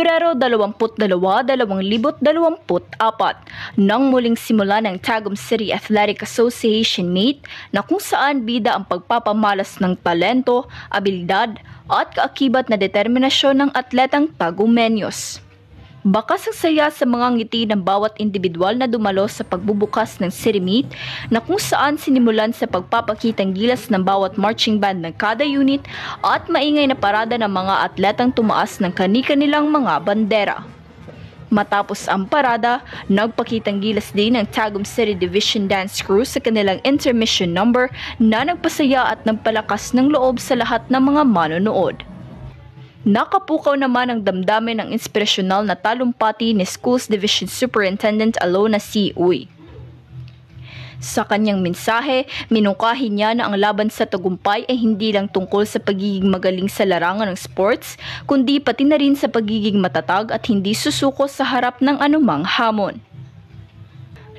Pebrero 22, 2024, nang muling simula ng Tagum City Athletic Association Meet na kung saan bida ang pagpapamalas ng talento, abilidad at kaakibat na determinasyon ng atletang Tagumeños. Bakas ang saya sa mga ngiti ng bawat individual na dumalo sa pagbubukas ng City Meet na kung saan sinimulan sa pagpapakitang gilas ng bawat marching band ng kada unit at maingay na parada ng mga atletang tumaas ng kani-kanilang mga bandera. Matapos ang parada, nagpakitang gilas din ng Tagum City Division Dance Crew sa kanilang intermission number na nagpasaya at nagpalakas ng loob sa lahat ng mga manonood. Nakapukaw naman ang damdamin ng inspirasyonal na talumpati ni Schools Division Superintendent Alona C. Uy. Sa kanyang mensahe, minungkahi niya na ang laban sa tagumpay ay hindi lang tungkol sa pagiging magaling sa larangan ng sports, kundi pati na rin sa pagiging matatag at hindi susuko sa harap ng anumang hamon.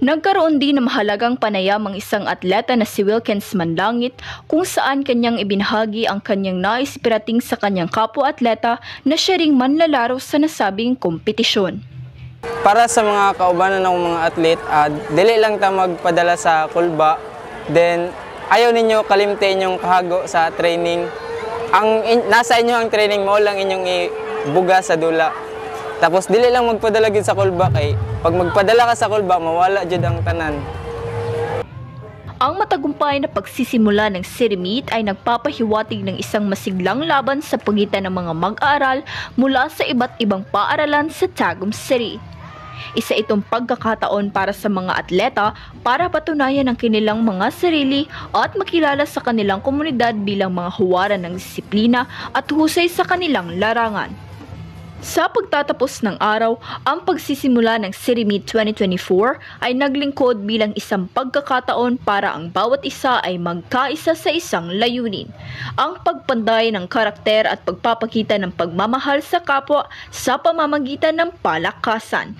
Nagkaroon din ng mahalagang panayam ang isang atleta na si Wilkins Manlangit kung saan kanyang ibinahagi ang kanyang nais iparating sa kanyang kapwa-atleta na siya ring manlalaro sa nasabing kompetisyon. Para sa mga kaubanan ng mga atlet, dili lang ta magpadala sa kulba, then ayaw ninyo kalimte inyong kahago sa training. Nasa inyo ang training mo lang inyong ibuga sa dula. Tapos dili lang magpadala gid sa kulba kay pag magpadala ka sa kulba mawala jud ang tanan. Ang matagumpay na pagsisimula ng City Meet ay nagpapahiwatig ng isang masiglang laban sa pagitan ng mga mag-aaral mula sa iba't ibang paaralan sa Tagum City. Isa itong pagkakataon para sa mga atleta para patunayan ang kanilang mga sarili at makilala sa kanilang komunidad bilang mga huwaran ng disiplina at husay sa kanilang larangan. Sa pagtatapos ng araw, ang pagsisimula ng City Meet 2024 ay naglingkod bilang isang pagkakataon para ang bawat isa ay magkaisa sa isang layunin, ang pagpanday ng karakter at pagpapakita ng pagmamahal sa kapwa sa pamamagitan ng palakasan.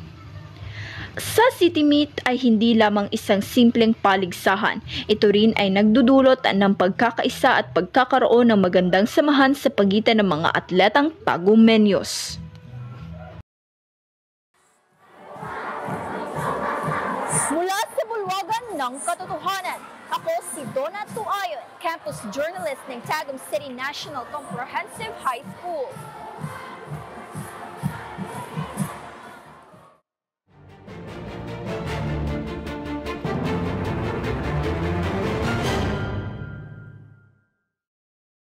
Sa City Meet ay hindi lamang isang simpleng paligsahan, ito rin ay nagdudulot ng pagkakaisa at pagkakaroon ng magandang samahan sa pagitan ng mga atletang Tagumeños. Mula sa bulwagan ng katotohanan, ako si Donna Tuayon, campus journalist ng Tagum City National Comprehensive High School.